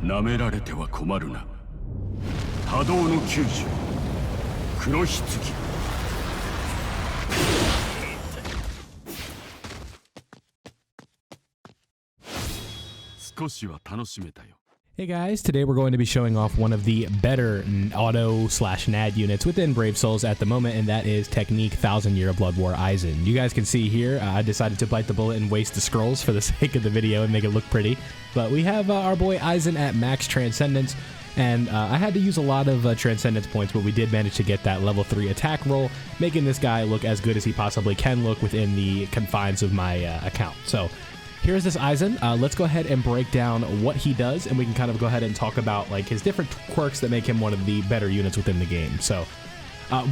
舐められては困るな。波動の九種、黒棺。少しは楽しめたよ。Hey guys, today we're going to be showing off one of the better auto/NAD units within Brave Souls at the moment, and that is Technique 1000 Year of Blood War AIZEN. You guys can see here, I decided to bite the bullet and waste the scrolls for the sake of the video and make it look pretty. But we have our boy AIZEN at max Transcendence, and I had to use a lot of Transcendence points, but we did manage to get that level 3 attack roll, making this guy look as good as he possibly can look within the confines of my account. So here's this AIZEN. Let's go ahead and break down what he does, and we can kind of go ahead and talk about like his different quirks that make him one of the better units within the game. So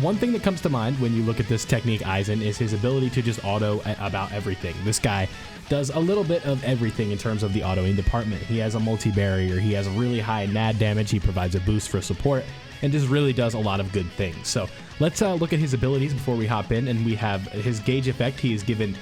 one thing that comes to mind when you look at this Technique AIZEN is his ability to just auto about everything. This guy does a little bit of everything in terms of the autoing department. He has a multi-barrier, he has really high NAD damage, he provides a boost for support, and just really does a lot of good things. So let's look at his abilities before we hop in, and we have his gauge effect. He is given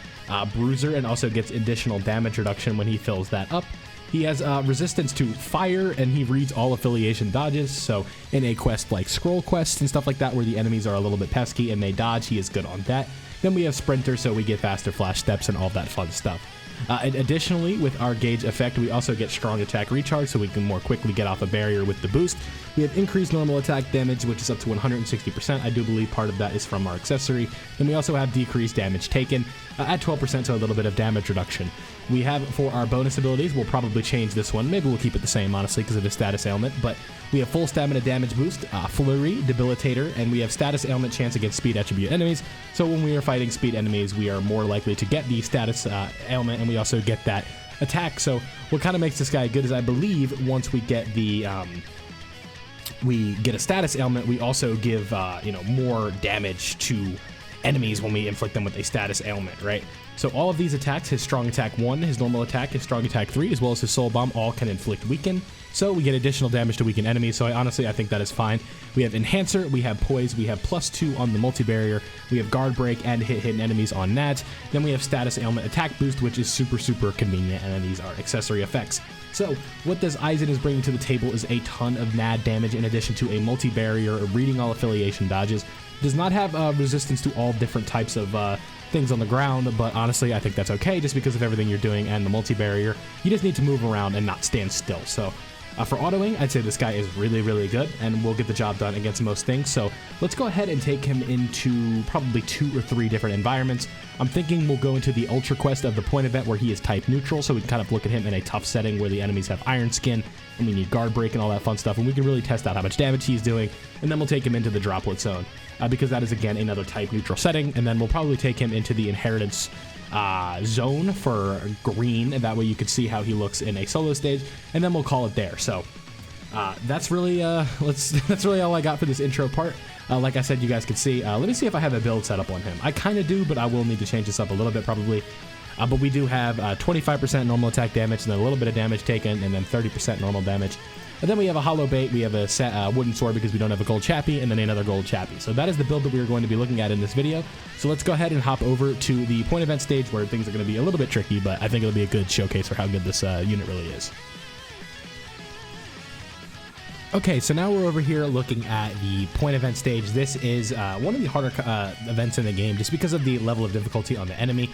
Bruiser and also gets additional damage reduction when he fills that up. He has resistance to fire, and he reads all affiliation dodges, so in a quest like Scroll Quest and stuff like that where the enemies are a little bit pesky and they dodge, he is good on that. Then we have Sprinter, so we get faster flash steps and all that fun stuff. And additionally, with our gauge effect, we also get strong attack recharge, so we can more quickly get off a barrier with the boost. We have increased normal attack damage, which is up to 160%. I do believe part of that is from our accessory. Then we also have decreased damage taken at 12%, so a little bit of damage reduction. We have, for our bonus abilities, we'll probably change this one. Maybe we'll keep it the same, honestly, because of his status ailment. But we have full stamina damage boost, flurry, debilitator, and we have status ailment chance against speed attribute enemies. So when we are fighting speed enemies, we are more likely to get the status ailment, and we also get that attack. So what kind of makes this guy good is, I believe, once we get the we get a status ailment, we also give more damage to enemies when we inflict them with a status ailment, right? So all of these attacks, his strong attack 1, his normal attack, his strong attack 3, as well as his soul bomb, all can inflict weaken. So we get additional damage to weaken enemies, so I think that is fine. We have Enhancer, we have Poise, we have +2 on the multi-barrier, we have Guard Break and hit enemies on NADs. Then we have Status Ailment Attack Boost, which is super convenient, and then these are accessory effects. So what this AIZEN is bringing to the table is a ton of NAD damage in addition to a multi-barrier, reading all affiliation dodges. Does not have resistance to all different types of things on the ground, but honestly I think that's okay just because of everything you're doing and the multi-barrier. You just need to move around and not stand still. So for autoing, I'd say this guy is really good and will get the job done against most things. So let's go ahead and take him into probably 2 or 3 different environments. I'm thinking we'll go into the Ultra Quest of the point event where he is type neutral, so we can kind of look at him in a tough setting where the enemies have Iron Skin and we need Guard Break and all that fun stuff, and we can really test out how much damage he's doing. And then we'll take him into the Droplet Zone because that is again another type neutral setting, and then we'll probably take him into the Inheritance zone for green, and that way you can see how he looks in a solo stage, and then we'll call it there. So that's really that's really all I got for this intro part. Like I said, you guys can see, let me see if I have a build set up on him. I kind of do, but I will need to change this up a little bit probably. But we do have 25% normal attack damage, and then a little bit of damage taken, and then 30% normal damage. And then we have a hollow bait, we have a wooden sword because we don't have a gold chappy, and then another gold chappy. So that is the build that we are going to be looking at in this video. So let's go ahead and hop over to the point event stage where things are going to be a little bit tricky, but I think it'll be a good showcase for how good this unit really is. Okay, so now we're over here looking at the point event stage. This is one of the harder events in the game just because of the level of difficulty on the enemy.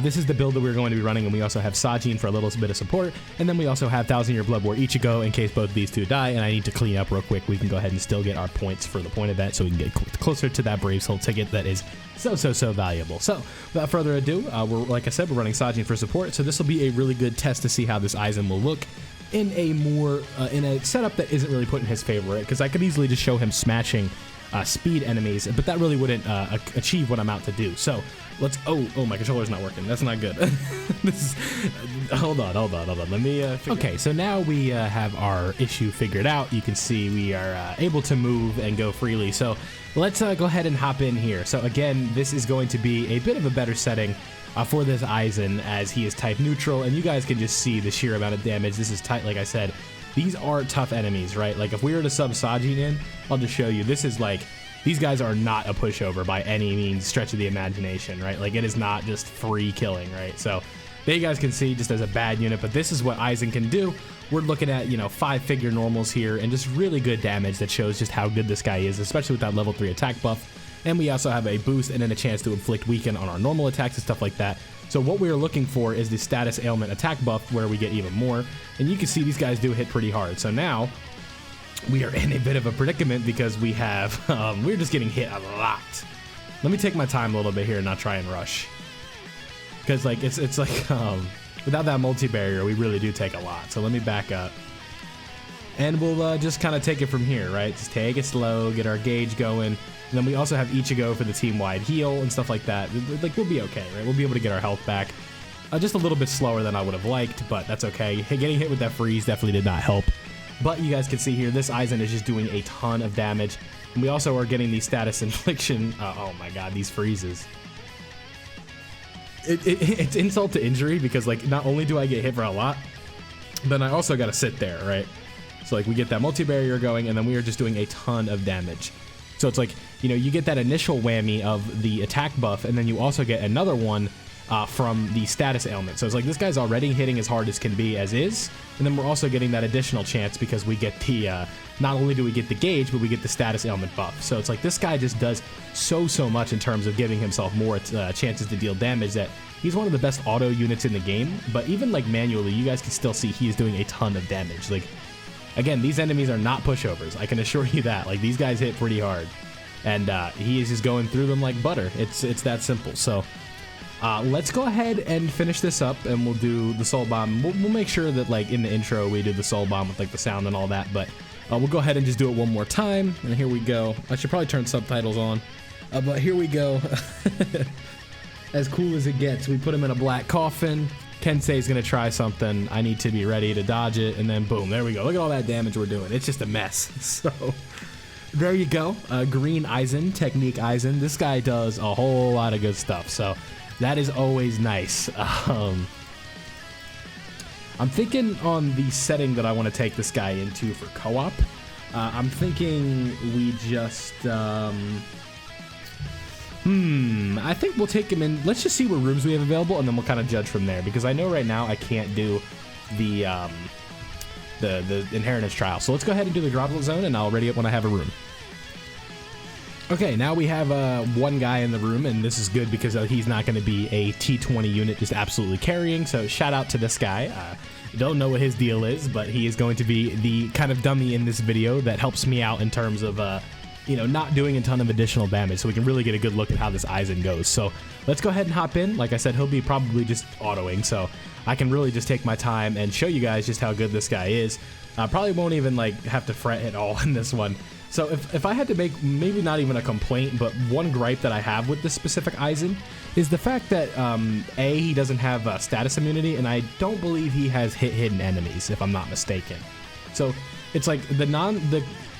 This is the build that we're going to be running, and we also have Sajin for a little bit of support, and then we also have 1000 Year Blood War Ichigo in case both of these two die, and I need to clean up real quick. We can go ahead and still get our points for the point event so we can get closer to that Brave Soul ticket that is so valuable. So without further ado, like I said, we're running Sajin for support, so this will be a really good test to see how this AIZEN will look in a more in a setup that isn't really put in his favor, right? Because I could easily just show him smashing speed enemies, but that really wouldn't achieve what I'm out to do. So let's oh my controller's not working. That's not good. This is hold on, let me okay, so now we have our issue figured out. You can see we are able to move and go freely, so let's go ahead and hop in here. So again, this is going to be a bit of a better setting for this AIZEN, as he is type neutral, and you guys can just see the sheer amount of damage. This is tight, like I said. These are tough enemies, right? Like if we were to sub Sajin in, I'll just show you. This is like, these guys are not a pushover by any means, stretch of the imagination, right? Like it is not just free killing, right? So there you guys can see just as a bad unit, but this is what AIZEN can do we're looking at, you know, 5-figure normals here and just really good damage that shows just how good this guy is, especially with that level 3 attack buff. And we also have a boost and then a chance to inflict weaken on our normal attacks and stuff like that. So what we are looking for is the status ailment attack buff, where we get even more. And you can see these guys do hit pretty hard. So now we are in a bit of a predicament because we have, we're just getting hit a lot. Let me take my time a little bit here and not try and rush. Because like, it's like, without that multi-barrier, we really do take a lot. So let me back up. And we'll just kind of take it from here, right? Just take it slow, get our gauge going. And then we also have Ichigo for the team-wide heal and stuff like that. Like, we'll be okay, right? We'll be able to get our health back. Just a little bit slower than I would have liked, but that's okay. Getting hit with that freeze definitely did not help. But you guys can see here, this Aizen is just doing a ton of damage. And we also are getting the status infliction. Oh my god, these freezes. It's insult to injury because, like, not only do I get hit for a lot, but I also got to sit there, right? So, like, we get that multi-barrier going, and then we are just doing a ton of damage. So it's like, you know, you get that initial whammy of the attack buff, and then you also get another one from the status ailment. So it's like, this guy's already hitting as hard as can be as is, and then we're also getting that additional chance because we get the, not only do we get the gauge, but we get the status ailment buff. So it's like, this guy just does so much in terms of giving himself more chances to deal damage that he's one of the best auto units in the game. But even like manually, you guys can still see he is doing a ton of damage. Like, again, these enemies are not pushovers. I can assure you that. Like, these guys hit pretty hard, and he is just going through them like butter. It's that simple. So let's go ahead and finish this up, and we'll do the soul bomb. We'll make sure that, like, in the intro we do the soul bomb with like the sound and all that, but we'll go ahead and just do it one more time. And here we go. I should probably turn subtitles on, but here we go. As cool as it gets, we put him in a black coffin. Kensei's gonna try something. I need to be ready to dodge it, and then boom, there we go. Look at all that damage we're doing. It's just a mess. So there you go. Green Aizen, Technique Aizen. This guy does a whole lot of good stuff, so that is always nice. I'm thinking on the setting that I want to take this guy into for co-op. I'm thinking we just I think we'll take him in. Let's just see what rooms we have available, and then we'll kind of judge from there, because I know right now I can't do the inheritance trial. So let's go ahead and do the droplet zone, and I'll ready it when I have a room. Okay, now we have one guy in the room, and this is good because he's not going to be a T20 unit just absolutely carrying. So shout out to this guy. Don't know what his deal is, but he is going to be the kind of dummy in this video that helps me out in terms of you know, not doing a ton of additional damage, so we can really get a good look at how this Aizen goes. So let's go ahead and hop in. Like I said, he'll be probably just autoing, so I can really just take my time and show you guys just how good this guy is. Probably won't even like have to fret at all in this one. So if I had to make maybe not even a complaint, but one gripe that I have with this specific Aizen is the fact that A, he doesn't have status immunity, and I don't believe he has hidden enemies, if I'm not mistaken. So it's like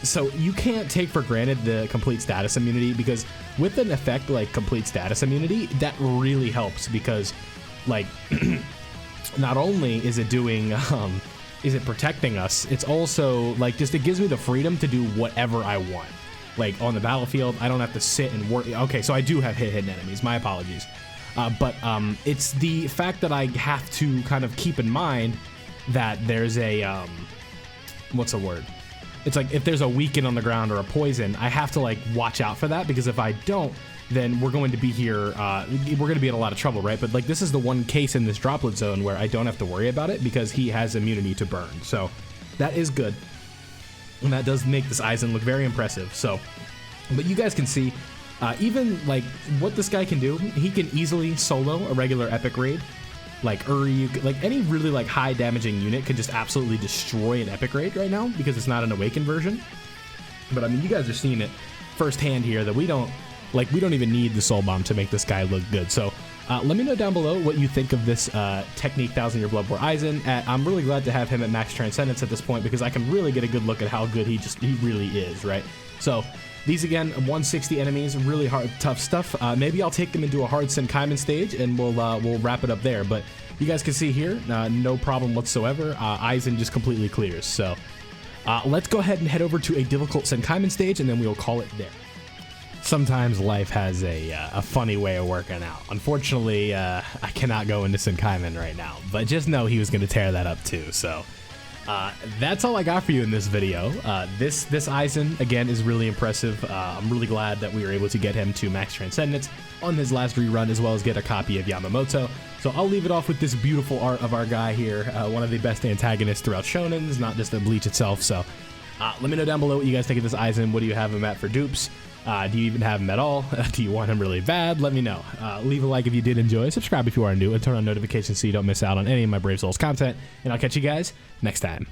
so you can't take for granted the complete status immunity, because with an effect like complete status immunity, that really helps, because like not only is it doing is it protecting us, it's also like just it gives me the freedom to do whatever I want. Like on the battlefield, I don't have to sit and work. Okay, so I do have hidden enemies, my apologies. But it's the fact that I have to kind of keep in mind that there's a what's the word? It's like if there's a weaken on the ground or a poison, I have to like watch out for that, because if I don't, then we're going to be here, we're going to be in a lot of trouble, right? But like this is the one case in this droplet zone where I don't have to worry about it, because he has immunity to burn. So that is good. And that does make this Aizen look very impressive. So, but you guys can see, even like what this guy can do, he can easily solo a regular epic raid. Like like any really like high damaging unit could just absolutely destroy an epic raid right now, because it's not an awakened version. But I mean, you guys are seeing it firsthand here that we don't even need the soul bomb to make this guy look good. So let me know down below what you think of this Technique 1000 Year Blood War Aizen. I'm really glad to have him at max transcendence at this point, because I can really get a good look at how good he really is, right? So these again, 160 enemies, really hard, tough stuff. Maybe I'll take them into a hard Senkaiman stage, and we'll wrap it up there. But you guys can see here, no problem whatsoever. Aizen just completely clears. So let's go ahead and head over to a difficult Senkaiman stage, and then we'll call it there. Sometimes life has a funny way of working out. Unfortunately, I cannot go into Senkaiman right now, but just know he was going to tear that up too. So That's all I got for you in this video. This AIZEN, again, is really impressive. I'm really glad that we were able to get him to max Transcendence on his last rerun, as well as get a copy of Yamamoto. So I'll leave it off with this beautiful art of our guy here, one of the best antagonists throughout Shonens, not just the Bleach itself. So let me know down below what you guys think of this AIZEN. What do you have him at for dupes? Do you even have him at all? Do you want him really bad? Let me know. Leave a like if you did enjoy, subscribe if you are new, and turn on notifications so you don't miss out on any of my Brave Souls content. And I'll catch you guys next time.